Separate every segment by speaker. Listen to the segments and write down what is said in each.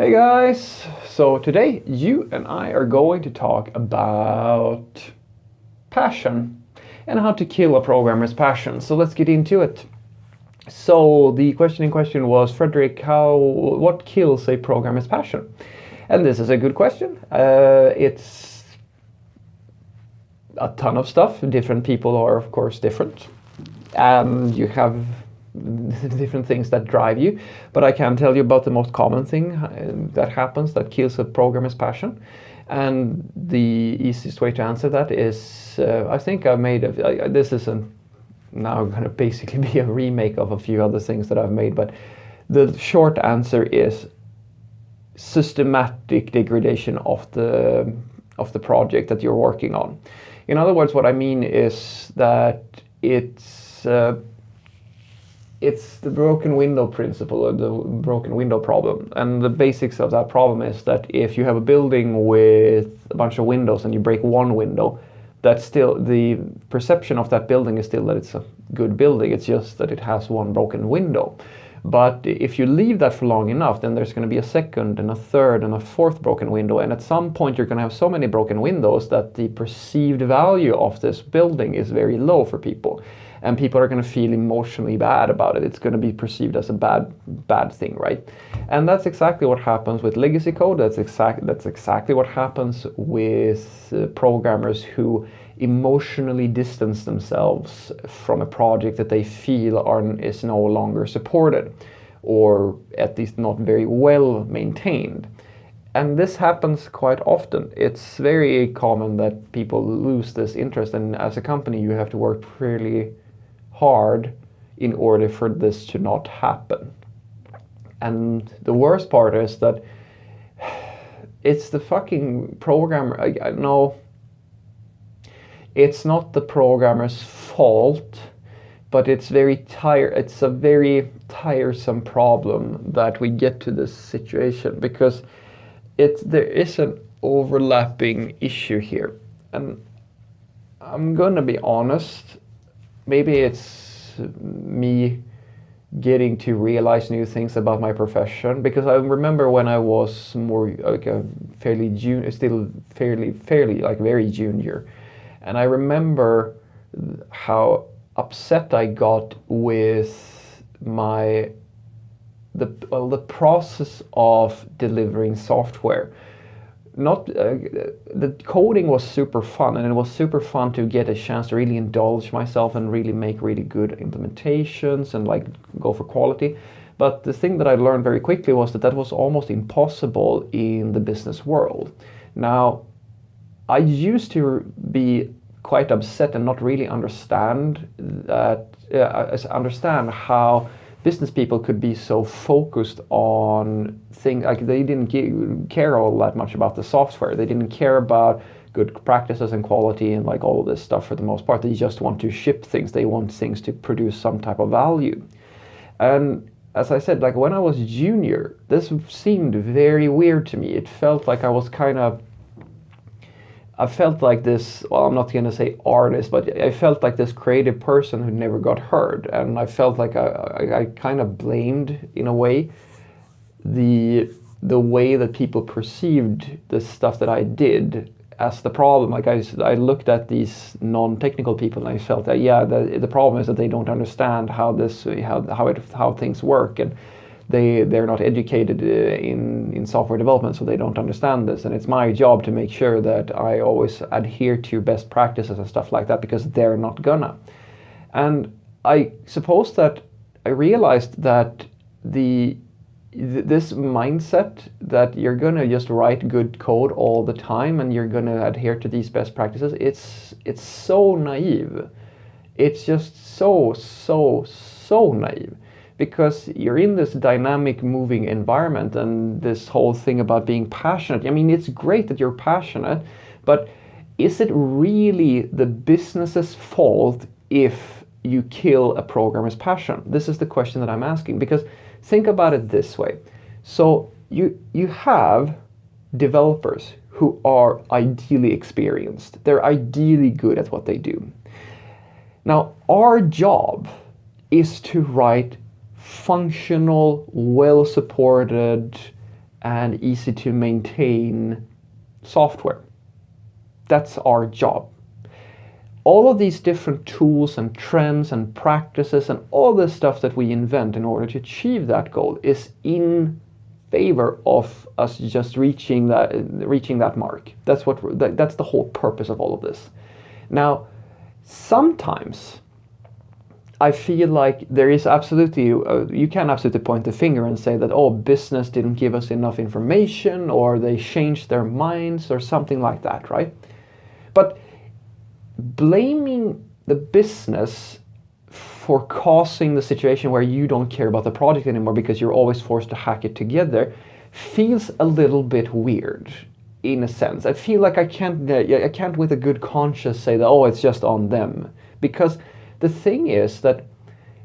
Speaker 1: Hey guys! So today you and I are going to talk about passion and how to kill a programmer's passion. So let's get into it. So the question in question was, Frederick, what kills a programmer's passion? And this is a good question. It's a ton of stuff. Different people are of course different. And you have different things that drive you, but I can tell you about the most common thing that happens that kills a programmer's passion. And the easiest way to answer that is, I think I made this isn't now going to basically be a remake of a few other things that I've made, but the short answer is systematic degradation of the project that you're working on. In other words, what I mean is that it's the broken window principle, or the broken window problem. And the basics of that problem is that if you have a building with a bunch of windows and you break one window, that's still, the perception of that building is still that it's a good building. It's just that it has one broken window. But if you leave that for long enough, then there's going to be a second and a third and a fourth broken window. And at some point you're going to have so many broken windows that the perceived value of this building is very low for people. And people are going to feel emotionally bad about it. It's going to be perceived as a bad thing, right? And that's exactly what happens with legacy code. That's exactly what happens with programmers who emotionally distance themselves from a project that they feel is no longer supported, or at least not very well maintained. And this happens quite often. It's very common that people lose this interest, and as a company you have to work really hard in order for this to not happen. And the worst part is that it's the fucking programmer. No, it's not the programmer's fault, but it's a very tiresome problem that we get to this situation, because there is an overlapping issue here. And I'm gonna be honest, maybe it's me getting to realize new things about my profession, because I remember when I was more like a fairly very junior, and I remember how upset I got with the process of delivering software. The coding was super fun, and it was super fun to get a chance to really indulge myself and really make really good implementations and like go for quality. But the thing that I learned very quickly was that was almost impossible in the business world. Now, I used to be quite upset and not really understand how business people could be so focused on things, like they didn't care all that much about the software. They didn't care about good practices and quality and like all of this stuff for the most part. They just want to ship things. They want things to produce some type of value. And as I said, like when I was junior, this seemed very weird to me. It felt like I felt like this, well, I'm not going to say artist, but I felt like this creative person who never got heard. And I felt like I kind of blamed, in a way, the way that people perceived the stuff that I did as the problem. Like I looked at these non-technical people and I felt that, yeah, the problem is that they don't understand how things work, and they're not educated in software development, so they don't understand this. And it's my job to make sure that I always adhere to best practices and stuff like that, because they're not gonna. And I suppose that I realized that this mindset that you're gonna just write good code all the time and you're gonna adhere to these best practices, it's so naive. It's just so naive. Because you're in this dynamic, moving environment, and this whole thing about being passionate. I mean, it's great that you're passionate, but is it really the business's fault if you kill a programmer's passion? This is the question that I'm asking, because think about it this way. So you have developers who are ideally experienced. They're ideally good at what they do. Now, our job is to write functional, well-supported and easy to maintain software. That's our job. All of these different tools and trends and practices and all the stuff that we invent in order to achieve that goal is in favor of us just reaching that mark. That's the whole purpose of all of this. Now, sometimes I feel like there is absolutely, you can absolutely point the finger and say that, oh, business didn't give us enough information, or they changed their minds, or something like that, right? But blaming the business for causing the situation where you don't care about the project anymore because you're always forced to hack it together feels a little bit weird. In a sense, I feel like I can't with a good conscience say that, oh, it's just on them, because the thing is that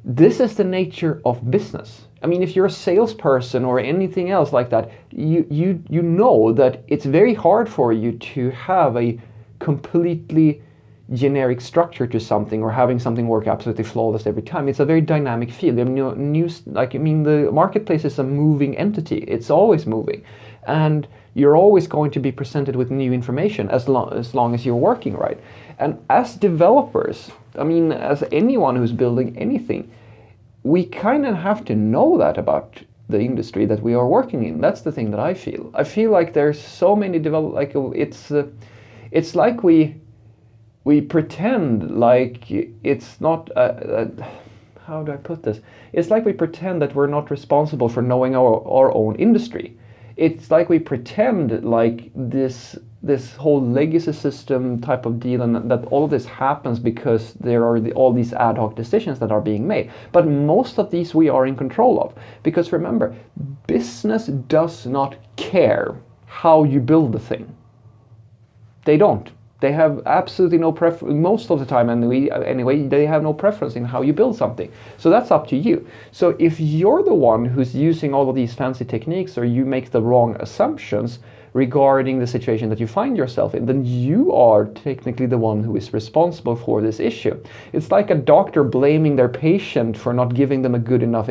Speaker 1: this is the nature of business. I mean, if you're a salesperson or anything else like that, you know that it's very hard for you to have a completely generic structure to something, or having something work absolutely flawless every time. It's a very dynamic field. I mean, the marketplace is a moving entity. It's always moving, and you're always going to be presented with new information as long as you're working right. And as developers, I mean, as anyone who's building anything, we kind of have to know that about the industry that we are working in. That's the thing that I feel. I feel like there's so many it's like we pretend like it's not. How do I put this? It's like we pretend that we're not responsible for knowing our own industry. It's like we pretend like this whole legacy system type of deal, and that all of this happens because there are all these ad hoc decisions that are being made. But most of these we are in control of. Because remember, business does not care how you build the thing. They don't. They have absolutely no preference, most of the time anyway, they have no preference in how you build something. So that's up to you. So if you're the one who's using all of these fancy techniques, or you make the wrong assumptions regarding the situation that you find yourself in, then you are technically the one who is responsible for this issue. It's like a doctor blaming their patient for not giving them a good enough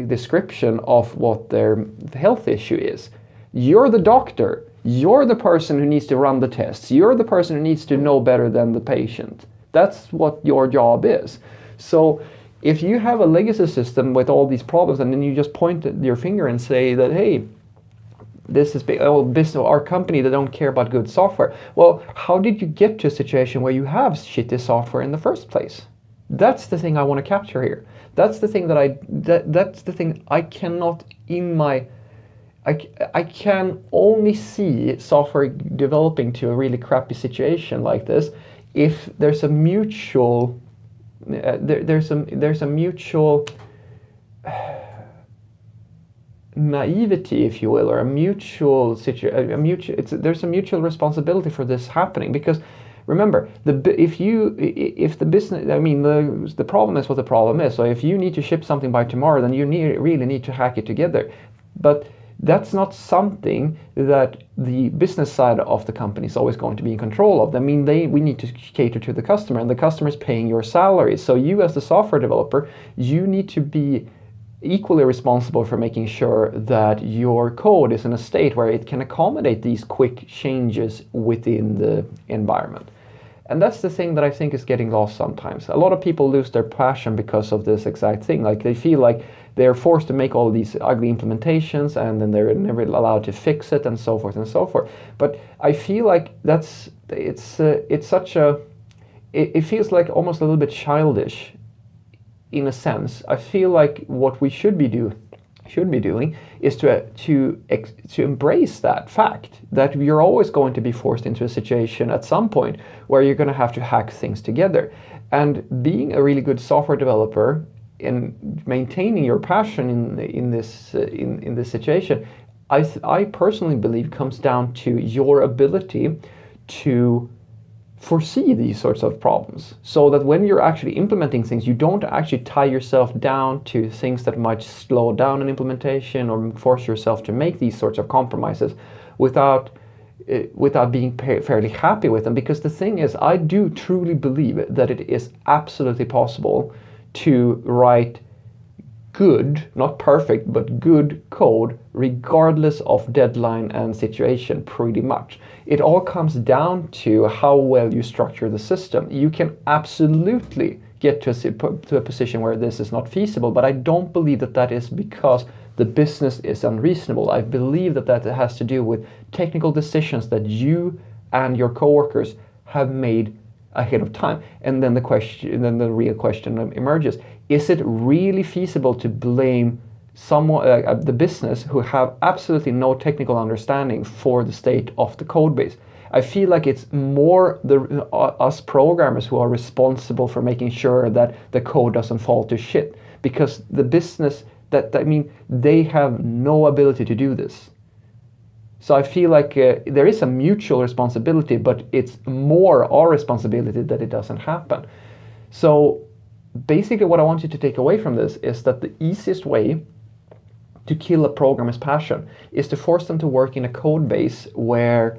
Speaker 1: description of what their health issue is. You're the doctor. You're the person who needs to run the tests. You're the person who needs to know better than the patient. That's what your job is. So if you have a legacy system with all these problems, and then you just point your finger and say that, hey, this is business, our company, they don't care about good software. Well, how did you get to a situation where you have shitty software in the first place? That's the thing I want to capture here. That's the thing that's the thing I cannot I can only see software developing to a really crappy situation like this if there's a mutual there's a mutual naivety, if you will, or there's a mutual responsibility for this happening. Because remember, if the business, I mean, the problem is what the problem is. So if you need to ship something by tomorrow, then you really need to hack it together. But that's not something that the business side of the company is always going to be in control of. I mean, we need to cater to the customer, and the customer is paying your salary. So you, as the software developer, you need to be equally responsible for making sure that your code is in a state where it can accommodate these quick changes within the environment. And that's the thing that I think is getting lost sometimes. A lot of people lose their passion because of this exact thing. Like, they feel like they're forced to make all these ugly implementations, and then they're never allowed to fix it, and so forth and so forth. But I feel like it feels like almost a little bit childish in a sense. I feel like what we should be doing is to embrace that fact that you're always going to be forced into a situation at some point where you're going to have to hack things together. And being a really good software developer and maintaining your passion in this situation, I personally believe comes down to your ability to foresee these sorts of problems, so that when you're actually implementing things, you don't actually tie yourself down to things that might slow down an implementation, or force yourself to make these sorts of compromises without being fairly happy with them. Because the thing is, I do truly believe that it is absolutely possible to write good, not perfect, but good code regardless of deadline and situation, pretty much. It all comes down to how well you structure the system. You can absolutely get to a position where this is not feasible, but I don't believe that that is because the business is unreasonable. I believe that that has to do with technical decisions that you and your coworkers have made ahead of time. And then the real question emerges: is it really feasible to blame someone, the business, who have absolutely no technical understanding for the state of the code base? I feel like it's more us programmers who are responsible for making sure that the code doesn't fall to shit, because the business, they have no ability to do this. So I feel like there is a mutual responsibility, but it's more our responsibility that it doesn't happen. So basically what I want you to take away from this is that the easiest way to kill a programmer's passion is to force them to work in a code base where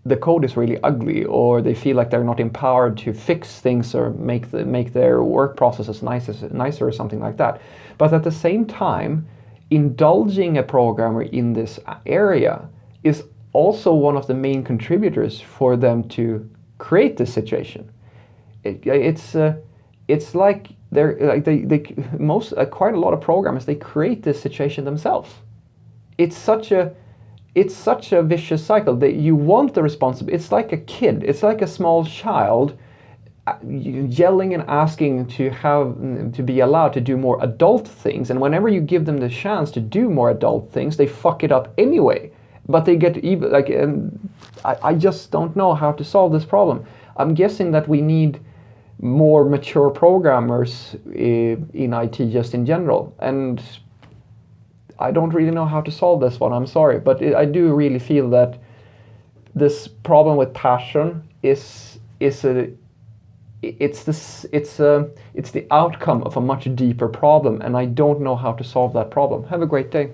Speaker 1: the code is really ugly, or they feel like they're not empowered to fix things or make their work processes nicer or something like that. But at the same time, indulging a programmer in this area is also one of the main contributors for them to create this situation. It's like quite a lot of programmers, they create this situation themselves. It's such a vicious cycle that you want the responsibility. It's like a kid. It's like a small child yelling and asking to be allowed to do more adult things. And whenever you give them the chance to do more adult things, they fuck it up anyway. But they get even like, I just don't know how to solve this problem. I'm guessing that we need more mature programmers in IT just in general, and I don't really know how to solve this one. I'm sorry, but I do really feel that this problem with passion is the outcome of a much deeper problem, and I don't know how to solve that problem. Have a great day.